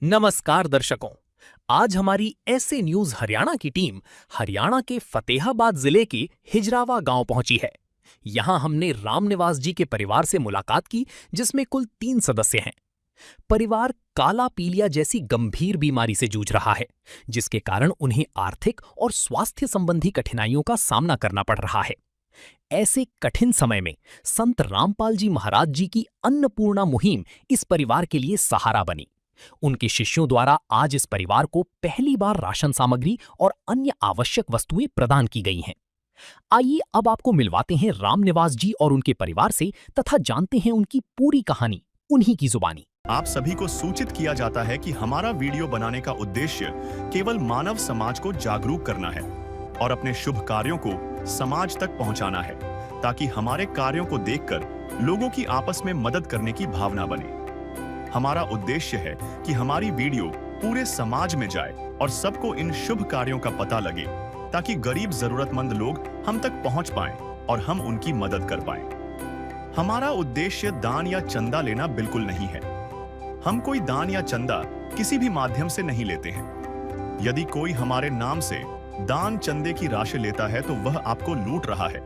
नमस्कार दर्शकों। आज हमारी ऐसे न्यूज हरियाणा की टीम हरियाणा के फतेहाबाद जिले के हिजरावा गांव पहुंची है। यहां हमने रामनिवास जी के परिवार से मुलाकात की, जिसमें कुल 3 सदस्य हैं। परिवार काला पीलिया जैसी गंभीर बीमारी से जूझ रहा है, जिसके कारण उन्हें आर्थिक और स्वास्थ्य संबंधी कठिनाइयों का सामना करना पड़ रहा है। ऐसे कठिन समय में संत रामपाल जी महाराज जी की अन्नपूर्णा मुहिम इस परिवार के लिए सहारा बनी। उनके शिष्यों द्वारा आज इस परिवार को पहली बार राशन सामग्री और अन्य आवश्यक वस्तुएं प्रदान की गई हैं। आइए अब आपको मिलवाते हैं रामनिवास जी और उनके परिवार से तथा जानते हैं उनकी पूरी कहानी उन्हीं की जुबानी। आप सभी को सूचित किया जाता है कि हमारा वीडियो बनाने का उद्देश्य केवल मानव समाज को जागरूक करना है और अपने शुभ कार्यों को समाज तक पहुंचाना है, ताकि हमारे कार्यों को देखकर लोगों की आपस में मदद करने की भावना बने। हमारा उद्देश्य है कि हमारी वीडियो पूरे समाज में जाए और सबको इन शुभ कार्यों का पता लगे, ताकि गरीब जरूरतमंद लोग हम तक पहुंच पाएं और हम उनकी मदद कर पाएं। हमारा उद्देश्य दान या चंदा लेना बिल्कुल नहीं है। हम कोई दान या चंदा किसी भी माध्यम से नहीं लेते हैं। यदि कोई हमारे नाम से दान चंदे की राशि लेता है तो वह आपको लूट रहा है।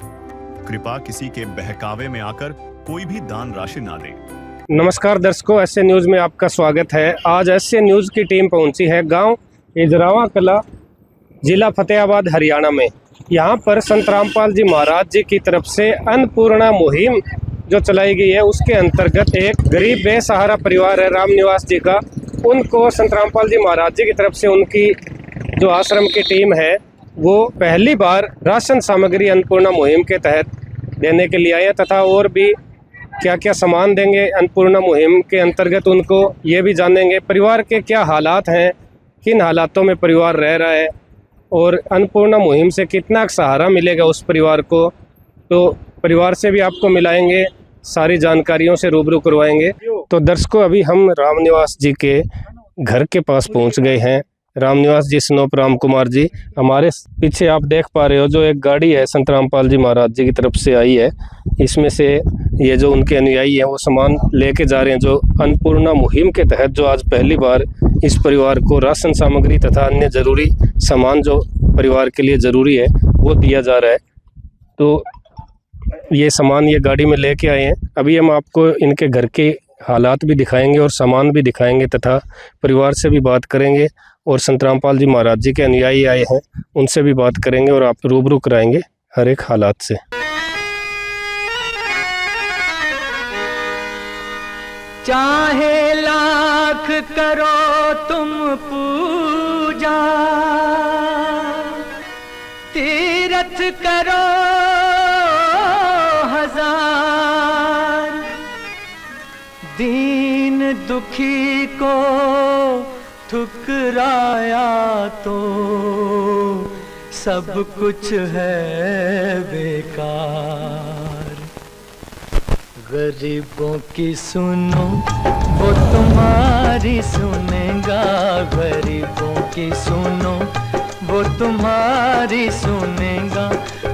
कृपया किसी के बहकावे में आकर कोई भी दान राशि ना दे। नमस्कार दर्शकों, एसए न्यूज़ में आपका स्वागत है। आज एसए न्यूज़ की टीम पहुंची है गांव हिजरावा कला, जिला फतेहाबाद, हरियाणा में। यहां पर संत रामपाल जी महाराज जी की तरफ से अन्नपूर्णा मुहिम जो चलाई गई है, उसके अंतर्गत एक गरीब बेसहारा परिवार है रामनिवास जी का। उनको संत रामपाल जी महाराज जी की तरफ से उनकी जो आश्रम की टीम है वो पहली बार राशन सामग्री अन्नपूर्णा मुहिम के तहत देने के लिए आए हैं, तथा और भी क्या क्या सामान देंगे अन्नपूर्णा मुहिम के अंतर्गत उनको ये भी जानेंगे। परिवार के क्या हालात हैं, किन हालातों में परिवार रह रहा है और अन्नपूर्णा मुहिम से कितना सहारा मिलेगा उस परिवार को, तो परिवार से भी आपको मिलाएंगे, सारी जानकारियों से रूबरू करवाएंगे। तो दर्शकों, अभी हम रामनिवास जी के घर के पास पहुंच गए हैं। रामनिवास जी स्नोप राम कुमार जी, हमारे पीछे आप देख पा रहे हो जो एक गाड़ी है संत रामपाल जी महाराज जी की तरफ से आई है। इसमें से ये जो उनके अनुयायी हैं वो सामान लेके जा रहे हैं, जो अन्नपूर्णा मुहिम के तहत जो आज पहली बार इस परिवार को राशन सामग्री तथा अन्य ज़रूरी सामान जो परिवार के लिए ज़रूरी है वो दिया जा रहा है। तो ये सामान ये गाड़ी में लेके आए हैं। अभी हम आपको इनके घर के हालात भी दिखाएंगे और सामान भी दिखाएंगे तथा परिवार से भी बात करेंगे, और संत रामपाल जी महाराज जी के अनुयायी आए हैं उनसे भी बात करेंगे और आप रूबरू कराएंगे हर एक हालात से। चाहे लाख करो तुम पूजा, तीरथ करो हजार, दीन दुखी को ठुकराया तो सब कुछ है बेकार। गरीबों की सुनो वो तुम्हारी सुनेगा, गरीबों की सुनो वो तुम्हारी सुनेगा।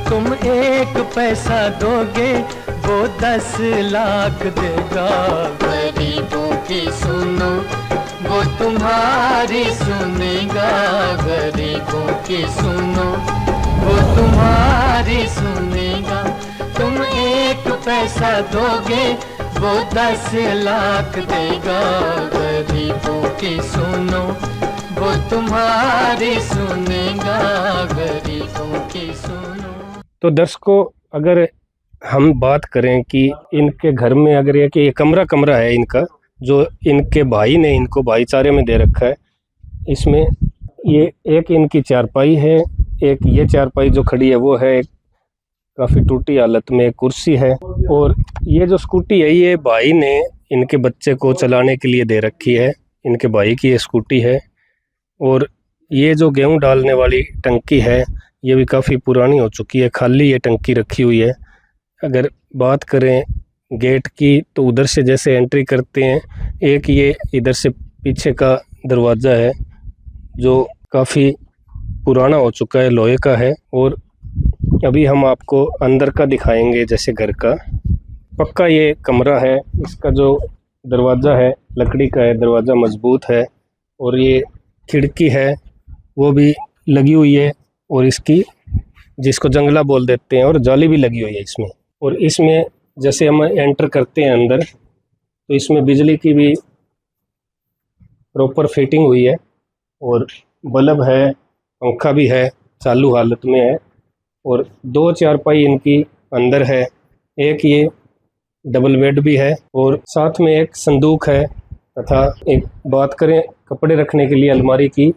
तुम 1 पैसा दोगे वो 10 लाख देगा। गरीबों की सुनो वो तुम्हारी सुनेगा, गरीबों की सुनो वो तुम्हारी सुनेगा। तुम 1 पैसा दोगे वो 10 लाख देगा। गरीबों की सुनो वो तुम्हारी सुनेगा, गरीबों की सुनो। तो दर्शकों, अगर हम बात करें कि इनके घर में अगर ये कमरा है इनका, जो इनके भाई ने इनको भाईचारे में दे रखा है। इसमें ये एक इनकी चारपाई है, एक ये चारपाई जो खड़ी है वो है एक काफ़ी टूटी हालत में कुर्सी है, और ये जो स्कूटी है ये भाई ने इनके बच्चे को चलाने के लिए दे रखी है। इनके भाई की ये स्कूटी है। और ये जो गेहूं डालने वाली टंकी है ये भी काफ़ी पुरानी हो चुकी है, खाली ये टंकी रखी हुई है। अगर बात करें गेट की तो उधर से जैसे एंट्री करते हैं, एक ये इधर से पीछे का दरवाज़ा है जो काफ़ी पुराना हो चुका है, लोहे का है। और अभी हम आपको अंदर का दिखाएंगे, जैसे घर का पक्का ये कमरा है। इसका जो दरवाज़ा है लकड़ी का है, दरवाज़ा मजबूत है। और ये खिड़की है वो भी लगी हुई है, और इसकी जिसको जंगला बोल देते हैं, और जाली भी लगी हुई है इसमें। और इसमें जैसे हम एंटर करते हैं अंदर, तो इसमें बिजली की भी प्रॉपर फिटिंग हुई है, और बल्ब है, पंखा भी है, चालू हालत में है, और 2 चारपाई इनकी अंदर है, एक ये डबल बेड भी है, और साथ में एक संदूक है। तथा एक बात करें कपड़े रखने के लिए अलमारी की,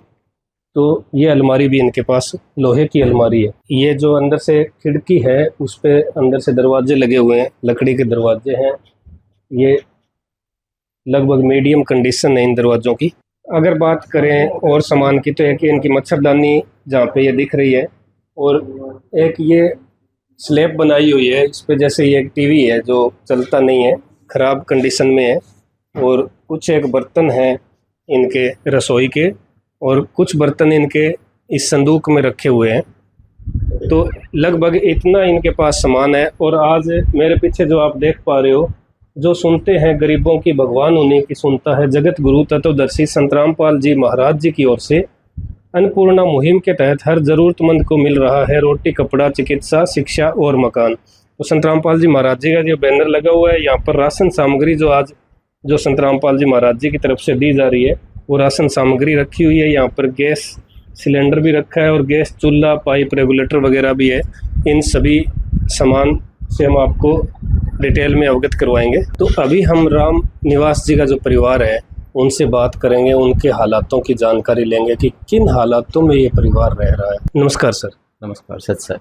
तो ये अलमारी भी इनके पास लोहे की अलमारी है। ये जो अंदर से खिड़की है उस पे अंदर से दरवाजे लगे हुए हैं, लकड़ी के दरवाजे हैं। ये लगभग मीडियम कंडीशन है इन दरवाज़ों की। अगर बात करें और सामान की, तो एक इनकी मच्छरदानी जहाँ पे ये दिख रही है, और एक ये स्लैब बनाई हुई है। इस पे जैसे ये एक टीवी है जो चलता नहीं है, ख़राब कंडीशन में है, और कुछ एक बर्तन हैं इनके रसोई के, और कुछ बर्तन इनके इस संदूक में रखे हुए हैं। तो लगभग इतना इनके पास सामान है। और आज मेरे पीछे जो आप देख पा रहे हो, जो सुनते हैं गरीबों की भगवान उन्हीं की सुनता है, जगत गुरु तत्वदर्शी संत रामपाल जी महाराज जी की ओर से अन्नपूर्णा मुहिम के तहत हर ज़रूरतमंद को मिल रहा है रोटी, कपड़ा, चिकित्सा, शिक्षा और मकान। तो संत रामपाल जी महाराज जी का जो बैनर लगा हुआ है, यहाँ पर राशन सामग्री जो आज जो संत रामपाल जी महाराज जी की तरफ से दी जा रही है, वो राशन सामग्री रखी हुई है। यहाँ पर गैस सिलेंडर भी रखा है, और गैस चूल्हा, पाइप, रेगुलेटर वगैरह भी है। इन सभी सामान से हम आपको डिटेल में अवगत करवाएंगे। तो अभी हम राम निवास जी का जो परिवार है उनसे बात करेंगे, उनके हालातों की जानकारी लेंगे कि किन हालातों में ये परिवार रह रहा है। नमस्कार सर। नमस्कार सत सर।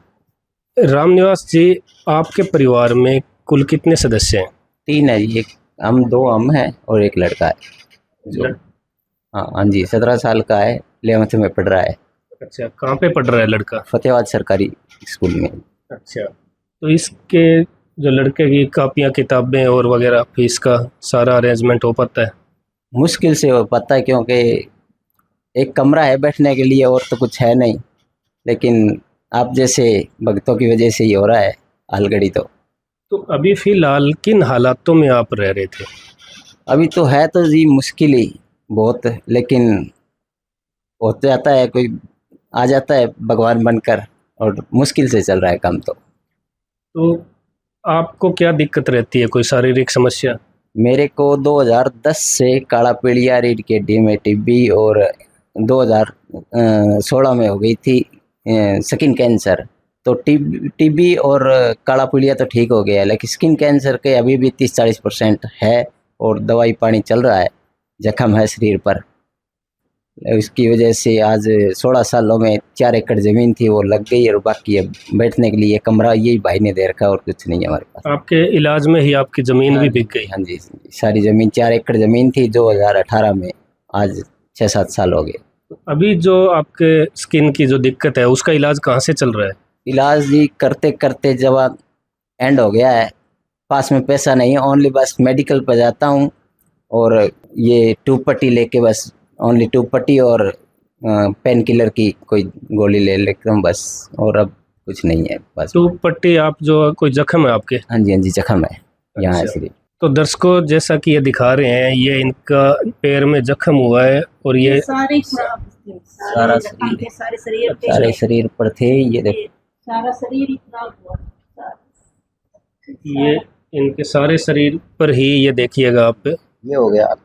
राम निवास जी, आपके परिवार में कुल कितने सदस्य हैं? 3 है जी, हम 2 हम हैं और एक लड़का है जो हाँ जी 17 साल का है, 11th में पढ़ रहा है। अच्छा, कहाँ पे पढ़ रहा है लड़का? फतेहाबाद सरकारी स्कूल में। अच्छा, तो इसके जो लड़के की कापियाँ, किताबें और वगैरह फीस का सारा अरेंजमेंट हो पाता है? मुश्किल से हो पाता है, क्योंकि एक कमरा है बैठने के लिए और तो कुछ है नहीं, लेकिन आप जैसे भक्तों की वजह से ही हो रहा है हालगड़ी। तो अभी फ़िलहाल किन हालातों में आप रह रहे थे? अभी तो है तो जी मुश्किल ही बहुत, लेकिन हो जाता है, कोई आ जाता है भगवान बनकर, और मुश्किल से चल रहा है काम। तो आपको क्या दिक्कत रहती है, कोई शारीरिक समस्या? मेरे को 2010 से काला पीलिया, रीढ़ की हड्डी में टीबी, और 2016 में हो गई थी स्किन कैंसर। तो टीबी और काला पीलिया तो ठीक हो गया है, लेकिन स्किन कैंसर के अभी भी 30-40% है, और दवाई पानी चल रहा है, जख्म है शरीर पर। उसकी वजह से आज 16 सालों में 4 एकड़ ज़मीन थी वो लग गई, और बाकी अब बैठने के लिए कमरा यही भाई ने दे रखा, और कुछ नहीं है हमारे पास। आपके इलाज में ही आपकी ज़मीन भी बिक गई? हाँ जी, सारी ज़मीन 4 एकड़ ज़मीन थी 2018 में, आज 6-7 साल हो गए। अभी जो आपके स्किन की जो दिक्कत है उसका इलाज कहाँ से चल रहा है? इलाज जी करते करते जब एंड हो गया है, पास में पैसा नहीं है, ओनली बस मेडिकल पर जाता हूँ, और ये ट्यूब पट्टी लेके बस ओनली ट्यूब पट्टी और पेन किलर की कोई गोली ले लेता हूँ बस, और अब कुछ नहीं है बस। ट्यूब पट्टी, आप जो कोई जख्म है आपके? हाँ जी जख्म है यहाँ अच्छा। सिर्फ। तो दर्शकों, जैसा कि ये दिखा रहे हैं, ये इनका पैर में जख्म हुआ है, और ये सारा शरीर पर थे, ये देखो सारा शरीर ही खराब हुआ। ये इनके सारे शरीर पर ही, ये देखिएगा आप, ये हो गया,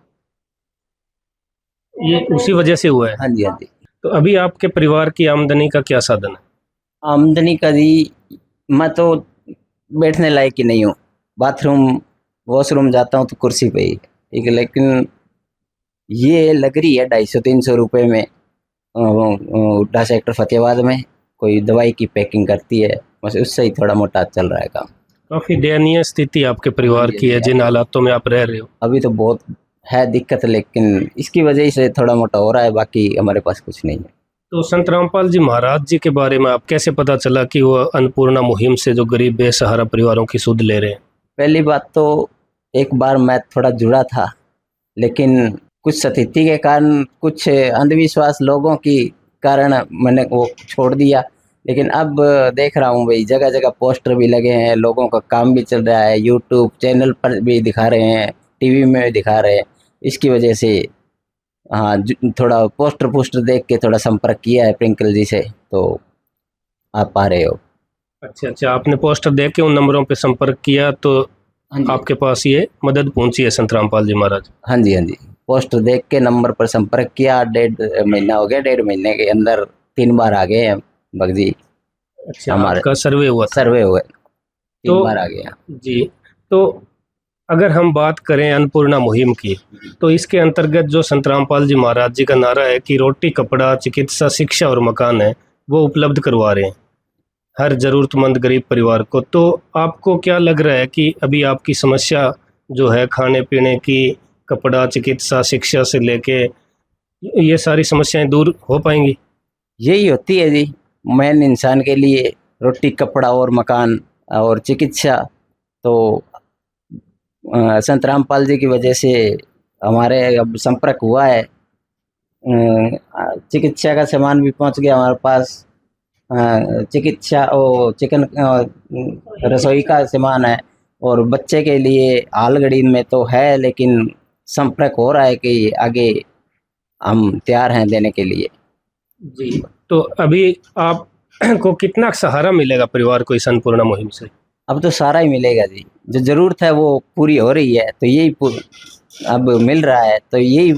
ये उसी वजह से हुआ है। हाँ जी। तो अभी आपके परिवार की आमदनी का क्या साधन है? आमदनी का जी, मैं तो बैठने लायक ही नहीं हूँ, बाथरूम वॉशरूम जाता हूँ तो कुर्सी पे ही, ठीक है। लेकिन ये लग रही है 250-300 रुपये में, उड्डा सेक्टर फतेहाबाद में कोई दवाई की पैकिंग करती है, बस उससे ही थोड़ा मोटा चल रहा है काम। काफ़ी दयनीय स्थिति आपके परिवार की है जिन हालातों में आप रह रहे हो। अभी तो बहुत है दिक्कत, लेकिन इसकी वजह से थोड़ा मोटा हो रहा है, बाकी हमारे पास कुछ नहीं है। तो संत रामपाल जी महाराज जी के बारे में आप कैसे पता चला कि वो अन्नपूर्णा मुहिम से जो गरीब बेसहारा परिवारों की सुध ले रहे हैं? पहली बात तो एक बार मैं थोड़ा जुड़ा था, लेकिन कुछ स्थिति के कारण, कुछ अंधविश्वास लोगों की कारण मैंने वो छोड़ दिया। लेकिन अब देख रहा हूँ भाई, जगह जगह पोस्टर भी लगे हैं, लोगों का काम भी चल रहा है, यूट्यूब चैनल पर भी दिखा रहे हैं, टीवी में भी दिखा रहे हैं। इसकी वजह से हाँ थोड़ा पोस्टर देख के थोड़ा संपर्क किया है प्रिंकल जी से, तो आप पा रहे हो। अच्छा, आपने पोस्टर देख के उन नंबरों पे संपर्क किया तो हाँ जी, आपके पास ये मदद पहुंची है संत रामपाल जी महाराज। हाँ जी, हाँ जी, पोस्टर देख के नंबर पर संपर्क किया। 1.5 महीना हो गया, 1.5 महीने के अंदर 3 बार आ गए हैं भगजी। अच्छा, हमारे आपका सर्वे हुआ था? सर्वे हुए 3 तो बार आ गए हैं। जी, तो अगर हम बात करें अन्नपूर्णा मुहिम की, तो इसके अंतर्गत जो संत रामपाल जी महाराज जी का नारा है कि रोटी, कपड़ा, चिकित्सा, शिक्षा और मकान है, वो उपलब्ध करवा रहे हैं हर जरूरतमंद गरीब परिवार को। तो आपको क्या लग रहा है कि अभी आपकी समस्या जो है खाने पीने की, कपड़ा, चिकित्सा, शिक्षा से लेके ये सारी समस्याएं दूर हो पाएंगी? यही होती है जी मेन इंसान के लिए, रोटी, कपड़ा और मकान और चिकित्सा। तो संत रामपाल जी की वजह से हमारे अब संपर्क हुआ है। चिकित्सा का सामान भी पहुंच गया हमारे पास। चिकित्सा और चिकन रसोई का सामान है, और बच्चे के लिए हाल घड़ी में तो है, लेकिन संपर्क हो रहा है कि आगे हम तैयार हैं देने के लिए। जी, तो अभी आप को कितना सहारा मिलेगा परिवार को इस अन्नपूर्णा मुहिम से? अब तो सारा ही मिलेगा जी, जो ज़रूरत है वो पूरी हो रही है, तो यही अब मिल रहा है, तो यही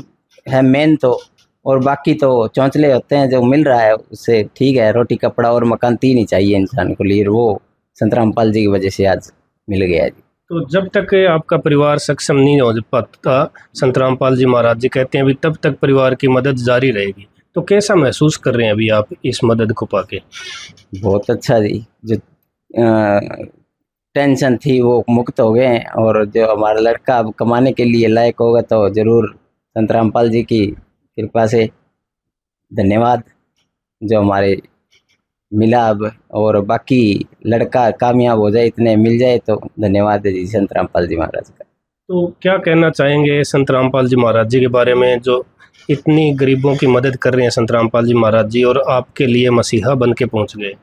है मेन। तो और बाकी तो चौंचले होते हैं, जो मिल रहा है उससे ठीक है। रोटी, कपड़ा और मकान 3 ही चाहिए इंसान को लिए, वो संत रामपाल जी की वजह से आज मिल गया है जी। तो जब तक आपका परिवार सक्षम नहीं हो पाता, संत रामपाल जी महाराज जी कहते हैं अभी तब तक परिवार की मदद जारी रहेगी। तो कैसा महसूस कर रहे हैं अभी आप इस मदद को पाके? बहुत अच्छा जी, जो टेंशन थी वो मुक्त हो गए हैं, और जो हमारा लड़का अब कमाने के लिए लायक होगा तो ज़रूर संत रामपाल जी की कृपा से धन्यवाद जो हमारे मिला अब, और बाकी लड़का कामयाब हो जाए, इतने मिल जाए तो धन्यवाद है जी संत रामपाल जी महाराज का। तो क्या कहना चाहेंगे संत रामपाल जी महाराज जी के बारे में, जो इतनी गरीबों की मदद कर रहे हैं संत रामपाल जी महाराज जी, और आपके लिए मसीहा बन के पहुँच गए?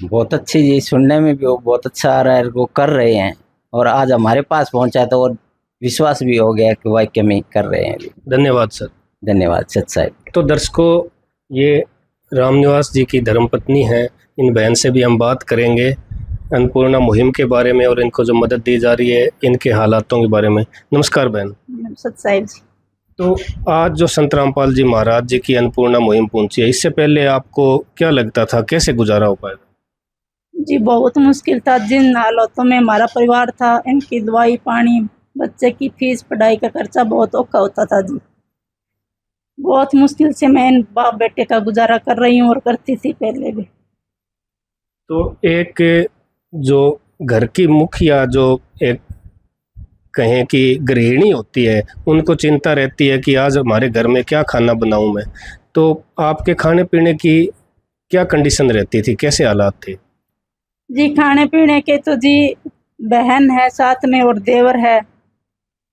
बहुत अच्छी जी, सुनने में भी वो बहुत अच्छा आ रहा है, वो कर रहे हैं, और आज हमारे पास पहुंचा तो और विश्वास भी हो गया कि वाकई में कर रहे हैं जी। धन्यवाद सर। धन्यवाद सच साहब। तो दर्शकों, ये रामनिवास जी की धर्मपत्नी हैं, इन बहन से भी हम बात करेंगे अन्नपूर्णा मुहिम के बारे में और इनको जो मदद दी जा रही है इनके हालातों के बारे में। नमस्कार बहन। सत्साई जी। तो आज जो संत रामपाल जी महाराज जी की अन्नपूर्णा मुहिम पहुंची है, इससे पहले आपको क्या लगता था, कैसे गुजारा हो पाएगा? जी बहुत मुश्किल था, जिन हालातों में हमारा परिवार था, इनकी दवाई पानी, बच्चे की फीस, पढ़ाई का खर्चा बहुत औखा होता था जी। बहुत मुश्किल से मैं इन बाप बेटे का गुजारा कर रही हूँ और करती थी पहले भी। तो एक जो घर की मुखिया, जो एक कहें कि गृहिणी होती है, उनको चिंता रहती है कि आज हमारे घर में क्या खाना बनाऊं मैं। तो आपके खाने पीने की क्या कंडीशन रहती थी, कैसे हालात थे? जी खाने पीने के तो जी बहन है साथ में और देवर है,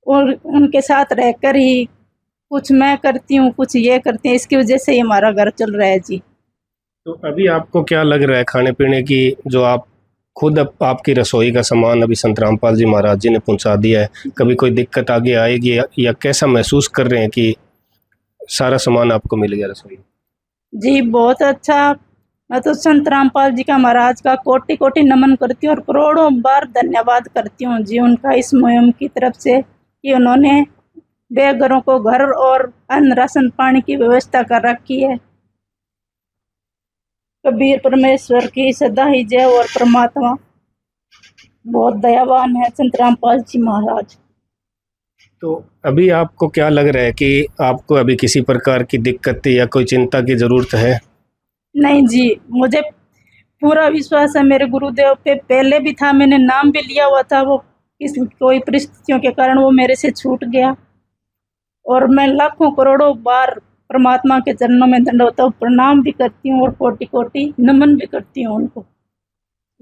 और उनके साथ रहकर ही कुछ मैं करती हूँ, कुछ ये करते हैं, इसकी वजह से ही हमारा घर चल रहा है जी। तो अभी आपको क्या लग रहा है खाने पीने की, जो आप खुद आपकी रसोई का सामान अभी संत रामपाल जी महाराज जी ने पहुंचा दिया है, कभी कोई दिक्कत आगे आएगी या कैसा महसूस कर रहे हैं कि सारा सामान आपको मिल गया रसोई? जी बहुत अच्छा। मैं तो संत रामपाल जी का महाराज का कोटि कोटि नमन करती हूँ और करोड़ों बार धन्यवाद करती हूँ जी उनका इस मुहिम की तरफ से, कि उन्होंने बेघरों को घर और अन्न राशन पानी की व्यवस्था कर रखी है। कबीर परमेश्वर की सदा ही जय, और परमात्मा बहुत दयावान है संत रामपाल जी महाराज। तो अभी आपको क्या लग रहा है कि आपको अभी किसी प्रकार की दिक्कत या कोई चिंता की ज़रूरत है? नहीं जी, मुझे पूरा विश्वास है मेरे गुरुदेव पे, पहले भी था, मैंने नाम भी लिया हुआ था, वो कोई परिस्थितियों के कारण वो मेरे से छूट गया, और मैं लाखों करोड़ों बार परमात्मा के चरणों में दंडवत प्रणाम भी करती हूँ और कोटि कोटि नमन भी करती हूँ उनको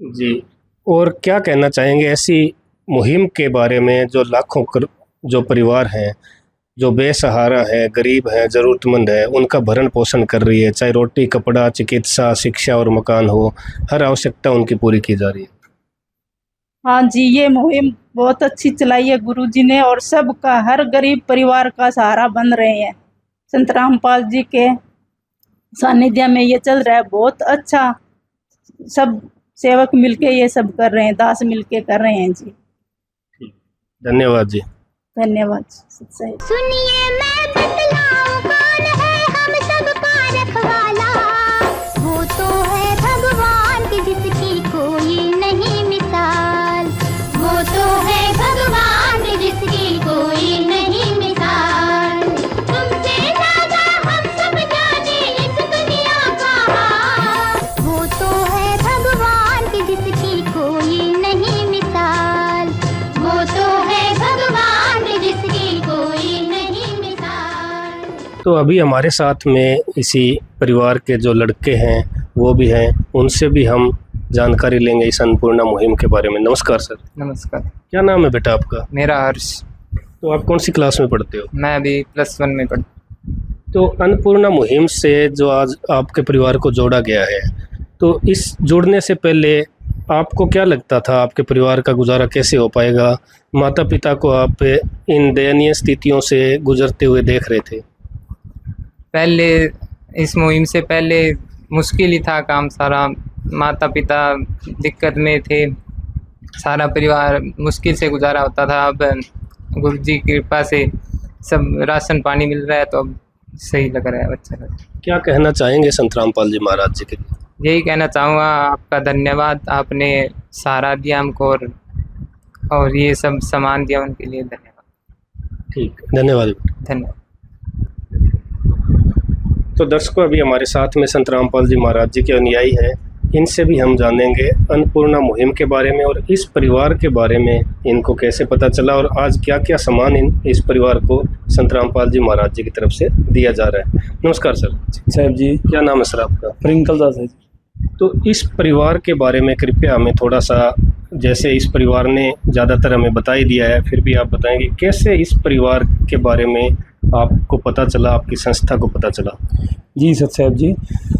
जी। और क्या कहना चाहेंगे ऐसी मुहिम के बारे में, जो लाखों जो परिवार हैं, जो बेसहारा है, गरीब है, ज़रूरतमंद है, उनका भरण पोषण कर रही है, चाहे रोटी, कपड़ा, चिकित्सा, शिक्षा और मकान हो, हर आवश्यकता उनकी पूरी की जा रही है? हाँ जी, ये मुहिम बहुत अच्छी चलाई है गुरुजी ने, और सबका, हर गरीब परिवार का सहारा बन रहे हैं। संत रामपाल जी के सानिध्य में ये चल रहा है। बहुत अच्छा, सब सेवक मिलके ये सब कर रहे हैं, दास मिलके कर रहे हैं जी। धन्यवाद जी। धन्यवाद। सुनिए मैं बतलाऊं कौन है हम सबका रखवाला, वो तो है भगवान की जिसकी कोई नहीं मिसाल, वो तो है भगवान की जिसकी कोई नहीं मिसाल। तुमसे ज्यादा हम सब जाने इस दुनिया का हाल, वो तो है भगवान की जिसकी कोई नहीं मिसाल, वो तो है भगवान की जिसकी कोई नहीं मिसाल। तो अभी हमारे साथ में इसी परिवार के जो लड़के हैं वो भी हैं, उनसे भी हम जानकारी लेंगे इस अन्नपूर्णा मुहिम के बारे में। नमस्कार सर। नमस्कार, क्या नाम है बेटा आपका? मेरा हर्ष। तो आप कौन सी क्लास में पढ़ते हो? मैं अभी +1 में पढ़। तो अन्नपूर्णा मुहिम से जो आज आपके परिवार को जोड़ा गया है, तो इस जुड़ने से पहले आपको क्या लगता था आपके परिवार का गुजारा कैसे हो पाएगा? माता पिता को आप इन दयनीय स्थितियों से गुजरते हुए देख रहे थे। पहले इस मुहिम से पहले मुश्किल ही था काम सारा, माता पिता दिक्कत में थे, सारा परिवार मुश्किल से गुजारा होता था। अब गुरु जी की कृपा से सब राशन पानी मिल रहा है, तो अब सही लग रहा है, अच्छा लग रहा है। क्या कहना चाहेंगे संत रामपाल जी महाराज जी के लिए? यही कहना चाहूँगा, आपका धन्यवाद, आपने सहारा दिया हमको और ये सब सामान दिया, उनके लिए धन्यवाद। ठीक, धन्यवाद। धन्यवाद। तो दर्शकों, अभी हमारे साथ में संत रामपाल जी महाराज जी के अनुयायी हैं, इनसे भी हम जानेंगे अन्नपूर्णा मुहिम के बारे में और इस परिवार के बारे में, इनको कैसे पता चला और आज क्या क्या सामान इस परिवार को संत रामपाल जी महाराज जी की तरफ से दिया जा रहा है। नमस्कार सर। साहब जी। क्या नाम है सर आपका? प्रिंकल दास है। तो इस परिवार के बारे में कृपया हमें थोड़ा सा, जैसे इस परिवार ने ज़्यादातर हमें बता ही दिया है, फिर भी आप बताएंगे कैसे इस परिवार के बारे में आपको पता चला, आपकी संस्था को पता चला? जी सत साहब जी,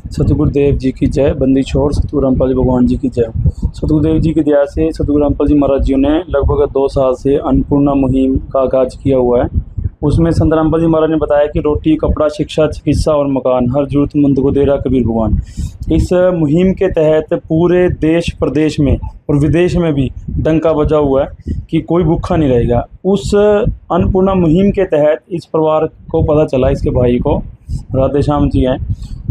सतगुरुदेव जी की जय, बंदी छोड़ सतगुरु रामपाल जी भगवान जी की जय। सतगुरुदेव जी की दया से सतगुरु रामपाल जी महाराज जी ने लगभग 2 साल से अन्नपूर्णा मुहिम का आगाज किया हुआ है। उसमें संत रामपाल जी महाराज ने बताया कि रोटी, कपड़ा, शिक्षा, चिकित्सा और मकान हर जरूरतमंद को दे रहा कबीर भगवान। इस मुहिम के तहत पूरे देश प्रदेश में और विदेश में भी डंका बजा हुआ है कि कोई भूखा नहीं रहेगा। उस अन्नपूर्णा मुहिम के तहत इस परिवार को पता चला, इसके भाई को, राधे श्याम जी हैं,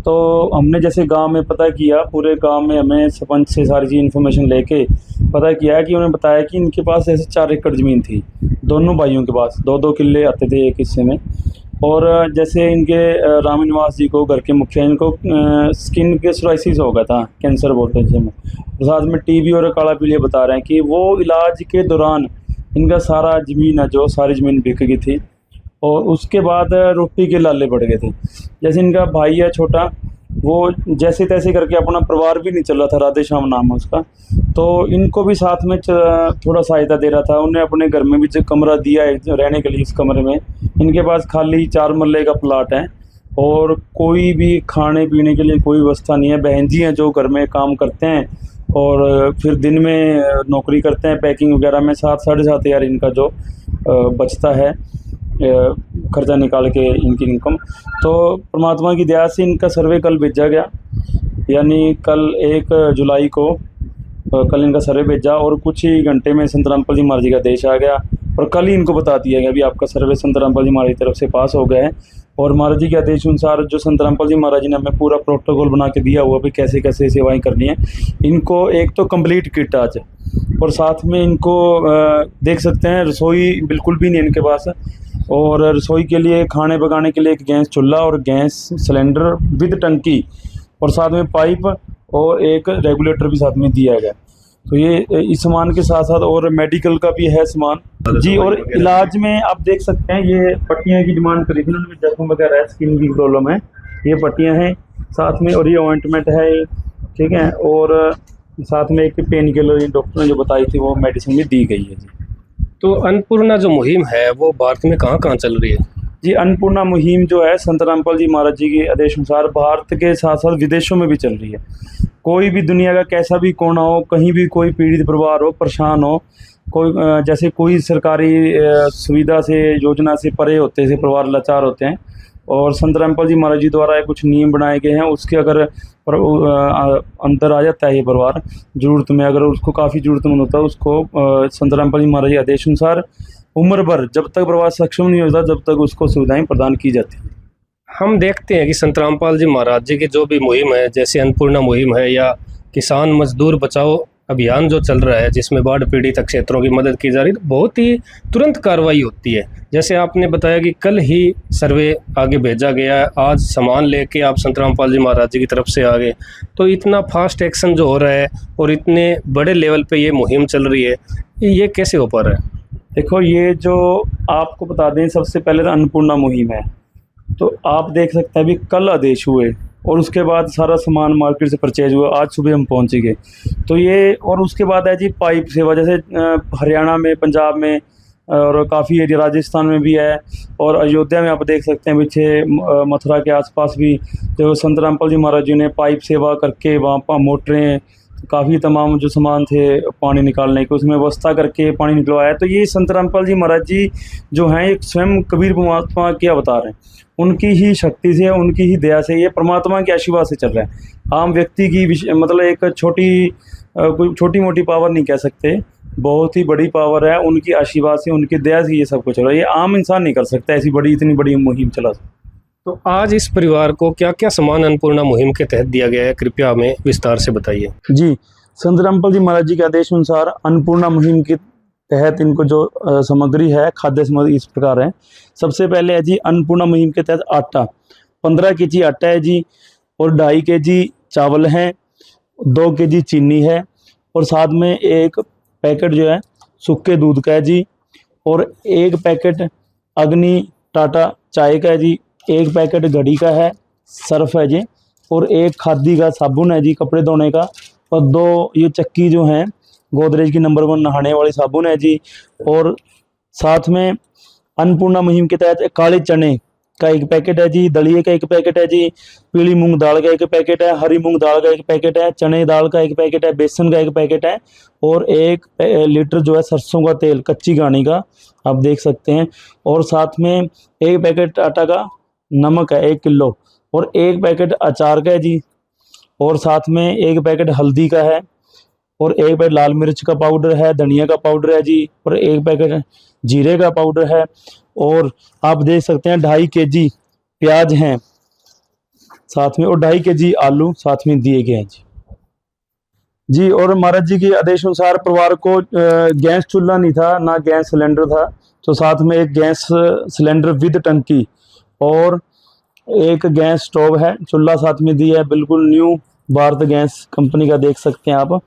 तो हमने जैसे गांव में पता किया, पूरे गांव में हमें सरपंच से सारी चीज़ इन्फॉर्मेशन लेके पता किया कि उन्होंने बताया कि इनके पास ऐसे 4 एकड़ ज़मीन थी, दोनों भाइयों के पास 2-2 किले आते थे एक हिस्से में। और जैसे इनके राम निवास जी को, घर के मुखिया, इनको स्किन के सोराइसिस हो गया था, कैंसर बोलते हैं जिसमें, साथ में टीबी और काला पीलिया बता रहे हैं कि वो इलाज के दौरान इनका सारा ज़मीन है जो सारी ज़मीन बिक गई थी। और उसके बाद रोटी के लाले पड़ गए थे। जैसे इनका भाई है छोटा, वो जैसे तैसे करके अपना परिवार भी नहीं चल रहा था, राधे श्याम नाम है उसका, तो इनको भी साथ में थोड़ा सहायता दे रहा था। उन्हें अपने घर में भी जो कमरा दिया है रहने के लिए, इस कमरे में इनके पास खाली 4 मरले का प्लाट है और कोई भी खाने पीने के लिए कोई व्यवस्था नहीं है। बहन जी हैं जो घर में काम करते हैं और फिर दिन में नौकरी करते हैं पैकिंग वगैरह में। 7-7.5 हज़ार इनका जो बचता है खर्चा निकाल के इनकी इनकम। तो परमात्मा की दया से इनका सर्वे कल भेजा गया, यानी कल 1 जुलाई को कल इनका सर्वे भेजा और कुछ ही घंटे में संत रामपाल जी महाराज जी का आदेश आ गया और कल ही इनको बता दिया गया अभी आपका सर्वे संत रामपाल जी महाराज की तरफ से पास हो गया है। और महाराज जी के आदेश अनुसार जो संत रामपाल जी महाराज जी ने हमें पूरा प्रोटोकॉल बना के दिया हुआ भी कैसे कैसे सेवाएं करनी है। इनको एक तो कंप्लीट किट आज, और साथ में इनको देख सकते हैं रसोई बिल्कुल भी नहीं इनके पास, और रसोई के लिए खाने पकाने के लिए एक गैस चूल्हा और गैस सिलेंडर विद टंकी और साथ में पाइप और एक रेगुलेटर भी साथ में दिया गया। तो ये इस सामान के साथ साथ और मेडिकल का भी है सामान जी। और इलाज में आप देख सकते हैं ये पट्टियाँ की डिमांड करी थी उन्होंने, जख्म वगैरह है, स्किन की प्रॉब्लम है, ये पट्टियाँ हैं साथ में, और ये ऑइंटमेंट है, ठीक है, और साथ में एक पेन किलर डॉक्टर ने जो बताई थी वो मेडिसिन भी दी गई है जी। तो अन्नपूर्णा जो मुहिम है वो भारत में कहाँ कहाँ चल रही है जी? अन्नपूर्णा मुहिम जो है संत रामपाल जी महाराज जी के आदेश अनुसार भारत के साथ साथ विदेशों में भी चल रही है। कोई भी दुनिया का कैसा भी कोना हो, कहीं भी कोई पीड़ित परिवार हो, परेशान हो, कोई जैसे कोई सरकारी सुविधा से, योजना से परे होते से परिवार लाचार होते हैं, और संत रामपाल जी महाराज जी द्वारा कुछ नियम बनाए गए हैं, उसके अगर अंदर आ जाता है ये परिवार ज़रूरत में, अगर उसको काफ़ी ज़रूरतमंद होता है, उसको संत रामपाल जी महाराज जी आदेश अनुसार उम्र भर जब तक परिवार सक्षम नहीं होता जब तक उसको सुविधाएं प्रदान की जाती हैं। हम देखते हैं कि संत रामपाल जी महाराज जी की जो भी मुहिम है, जैसे अन्नपूर्णा मुहिम है या किसान मजदूर बचाओ अभियान जो चल रहा है, जिसमें बाढ़ पीड़ित क्षेत्रों की मदद की जा रही है, बहुत ही तुरंत कार्रवाई होती है। जैसे आपने बताया कि कल ही सर्वे आगे भेजा गया है, आज सामान लेके आप संत रामपाल जी महाराज जी की तरफ से आ गए, तो इतना फास्ट एक्शन जो हो रहा है और इतने बड़े लेवल पे ये मुहिम चल रही है, ये कैसे हो पा रहा है? देखो, ये जो आपको बता दें, सबसे पहले तो अन्नपूर्णा मुहिम है, तो आप देख सकते हैं अभी कल आदेश हुए और उसके बाद सारा सामान मार्केट से परचेज हुआ, आज सुबह हम पहुंच गए। तो ये, और उसके बाद है जी पाइप सेवा, जैसे हरियाणा में, पंजाब में और काफ़ी एरिया राजस्थान में भी है, और अयोध्या में आप देख सकते हैं पीछे मथुरा के आसपास भी जो संत रामपाल जी महाराज जी ने पाइप सेवा करके वहाँ पर मोटरें, काफ़ी तमाम जो सामान थे पानी निकालने के, उसमें व्यवस्था करके पानी निकलवाया। तो ये संत रामपाल जी महाराज जी जो हैं एक स्वयं कबीर परमात्मा के अवतार हैं, उनकी ही शक्ति से, उनकी ही दया से, ये परमात्मा के आशीर्वाद से चल रहा है। आम व्यक्ति की मतलब एक कोई छोटी मोटी पावर नहीं कह सकते, बहुत ही बड़ी पावर है, उनकी आशीर्वाद से, उनकी दया से ये सब कुछ हो रहा है। ये आम इंसान नहीं कर सकता ऐसी बड़ी, इतनी बड़ी मुहिम चला। तो आज इस परिवार को क्या क्या सामान अन्नपूर्णा मुहिम के तहत दिया गया है, कृपया हमें विस्तार से बताइए। जी, संत रामपाल जी महाराज जी के आदेश अनुसार अन्नपूर्णा मुहिम के तहत इनको जो सामग्री है, खाद्य सामग्री इस प्रकार है। सबसे पहले है जी अन्नपूर्णा मुहिम के तहत आटा, 15 kg आटा है जी, और 2.5 kg चावल हैं, 2 kg चीनी है, और साथ में एक पैकेट जो है सूखे दूध का है जी, और एक पैकेट अग्नि टाटा चाय का है जी, एक पैकेट घड़ी का है, सर्फ है जी, और एक खादी का साबुन है जी कपड़े धोने का, और 2 ये चक्की जो हैं गोदरेज की नंबर 1 नहाने वाली साबुन है जी। और साथ में अन्नपूर्णा मुहिम के तहत काले चने का 1 पैकेट है जी, दलिए का 1 पैकेट है जी, पीली मूंग दाल का 1 पैकेट है, हरी मूंग दाल का 1 पैकेट है, चने दाल का 1 पैकेट है, बेसन का 1 पैकेट है, और 1 लीटर जो है सरसों का तेल कच्ची घानी का, आप देख सकते हैं। और साथ में 1 पैकेट आटा का नमक है 1 किलो, और 1 पैकेट अचार का है जी, और साथ में 1 पैकेट हल्दी का है, और 1 पैकेट लाल मिर्च का पाउडर है, धनिया का पाउडर है जी, और 1 पैकेट जीरे का पाउडर है, और आप देख सकते हैं 2.5 kg प्याज हैं साथ में, और 2.5 kg आलू साथ में दिए गए हैं जी। और महाराज जी के आदेश अनुसार परिवार को गैस चूल्हा नहीं था, ना गैस सिलेंडर था, तो साथ में एक गैस सिलेंडर विद टंकी और एक गैस स्टोव है, चूल्हा साथ में दिया है, बिल्कुल न्यू भारत गैस कंपनी का, देख सकते हैं आप।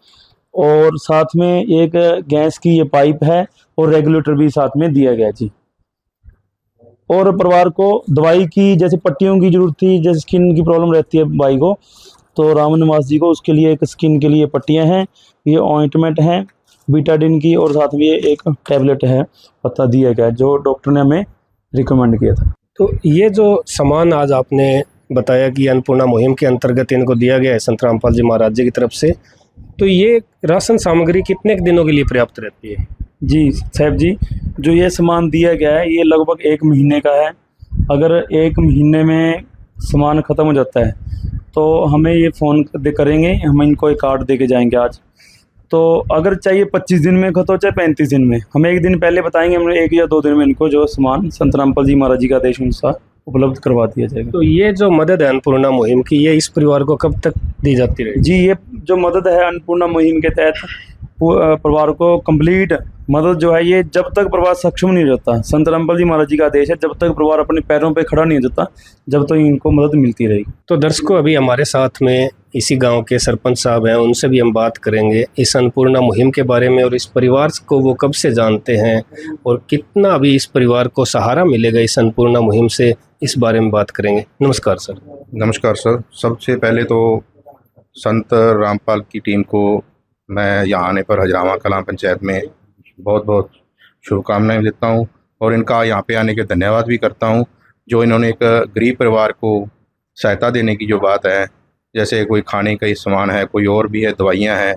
और साथ में एक गैस की ये पाइप है, और रेगुलेटर भी साथ में दिया गया जी। और परिवार को दवाई की, जैसे पट्टियों की जरूरत थी, जैसे स्किन की प्रॉब्लम रहती है भाई को, तो राम निवास जी को उसके लिए एक स्किन के लिए पट्टियां हैं, ये ऑइंटमेंट है बीटाडिन की, और साथ में ये एक टैबलेट है पता दिया गया जो डॉक्टर ने हमें रिकमेंड किया था। तो ये जो सामान आज आपने बताया कि अन्नपूर्णा मुहिम के अंतर्गत इनको दिया गया है संत रामपाल जी महाराज जी की तरफ से, तो ये राशन सामग्री कितने दिनों के लिए पर्याप्त रहती है? जी साहब जी, जो ये सामान दिया गया है ये लगभग 1 महीने का है। अगर 1 महीने में सामान ख़त्म हो जाता है तो हमें ये फ़ोन करेंगे, हम इनको एक कार्ड दे के जाएंगे आज। तो अगर चाहिए 25 दिन में खत्म हो, चाहे 35 दिन में, हम 1 दिन पहले बताएंगे, हमें 1 या 2 दिन में इनको जो सामान संत रामपाल जी महाराज जी का आदेश अनुसार उपलब्ध करवा दिया जाएगा। तो ये जो मदद है अन्नपूर्णा मुहिम की, ये इस परिवार को कब तक दी जाती रहेगी? जी, ये जो मदद है अन्नपूर्णा मुहिम के तहत परिवार को कंप्लीट मदद जो है, ये जब तक परिवार सक्षम नहीं हो जाता, संत रामपाल जी महाराज जी का आदेश है, जब तक परिवार अपने पैरों पे खड़ा नहीं हो जाता, जब तक इनको मदद मिलती रहेगी। तो दर्शकों, अभी हमारे साथ में इसी गांव के सरपंच साहब हैं, उनसे भी हम बात करेंगे इस अन्नपूर्णा मुहिम के बारे में, और इस परिवार को वो कब से जानते हैं और कितना अभी इस परिवार को सहारा मिलेगा इस अन्नपूर्णा मुहिम से, इस बारे में बात करेंगे। नमस्कार सर। नमस्कार सर। सबसे पहले तो संत रामपाल की टीम को मैं यहाँ आने पर हजरावा कलां पंचायत में बहुत बहुत शुभकामनाएं देता हूँ, और इनका यहाँ पे आने के धन्यवाद भी करता हूँ, जो इन्होंने एक गरीब परिवार को सहायता देने की जो बात है, जैसे कोई खाने का ही सामान है, कोई और भी है, दवाइयाँ हैं,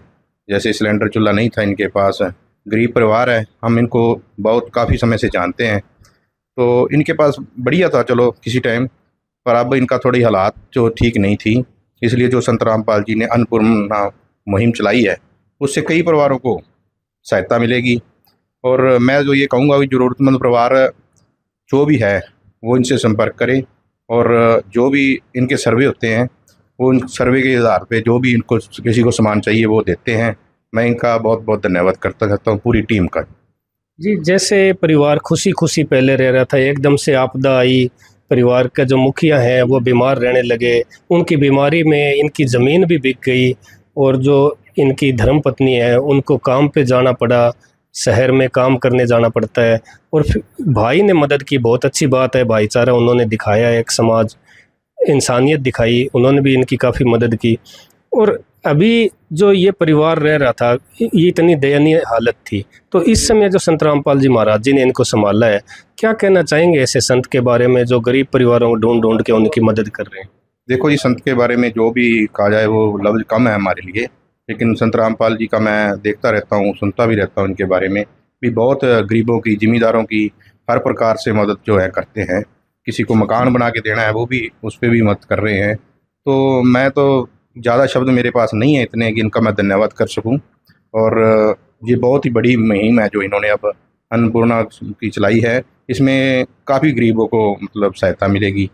जैसे सिलेंडर चूल्हा नहीं था इनके पास, गरीब परिवार है, हम इनको बहुत काफ़ी समय से जानते हैं, तो इनके पास बढ़िया था, चलो किसी टाइम पर अब इनका थोड़ी हालात जो ठीक नहीं थी, इसलिए जो संत रामपाल जी ने अन्नपूर्णा मुहिम चलाई है उससे कई परिवारों को सहायता मिलेगी। और मैं जो ये कहूँगा कि ज़रूरतमंद परिवार जो भी है वो इनसे संपर्क करें, और जो भी इनके सर्वे होते हैं वो उन सर्वे के आधार पे जो भी इनको किसी को सामान चाहिए वो देते हैं। मैं इनका बहुत बहुत धन्यवाद करता हूँ पूरी टीम का। जी, जैसे परिवार खुशी खुशी पहले रह रहा था, एकदम से आपदा आई, परिवार का जो मुखिया हैं वो बीमार रहने लगे, उनकी बीमारी में इनकी ज़मीन भी बिक गई, और जो इनकी धर्मपत्नी है उनको काम पे जाना पड़ा, शहर में काम करने जाना पड़ता है। और फिर भाई ने मदद की, बहुत अच्छी बात है, भाईचारा उन्होंने दिखाया, एक समाज इंसानियत दिखाई, उन्होंने भी इनकी काफ़ी मदद की। और अभी जो ये परिवार रह रहा था, ये इतनी दयनीय हालत थी, तो इस समय जो संत रामपाल जी महाराज जी ने इनको संभाला है, क्या कहना चाहेंगे ऐसे संत के बारे में जो गरीब परिवारों को ढूंढ ढूंढ के उनकी मदद कर रहे हैं? देखो जी, संत के बारे में जो भी कहा जाए वो लफ्ज़ कम है हमारे लिए, लेकिन संत रामपाल जी का मैं देखता रहता हूँ, सुनता भी रहता हूँ, इनके बारे में भी बहुत गरीबों की, ज़िमींदारों की हर प्रकार से मदद जो है करते हैं। किसी को मकान बना के देना है वो भी, उस पर भी मदद कर रहे हैं। तो मैं तो ज़्यादा शब्द मेरे पास नहीं है इतने कि इनका मैं धन्यवाद कर सकूं। और ये बहुत ही बड़ी मुहिम है जो इन्होंने अब अन्नपूर्णा की चलाई है, इसमें काफ़ी गरीबों को मतलब सहायता मिलेगी।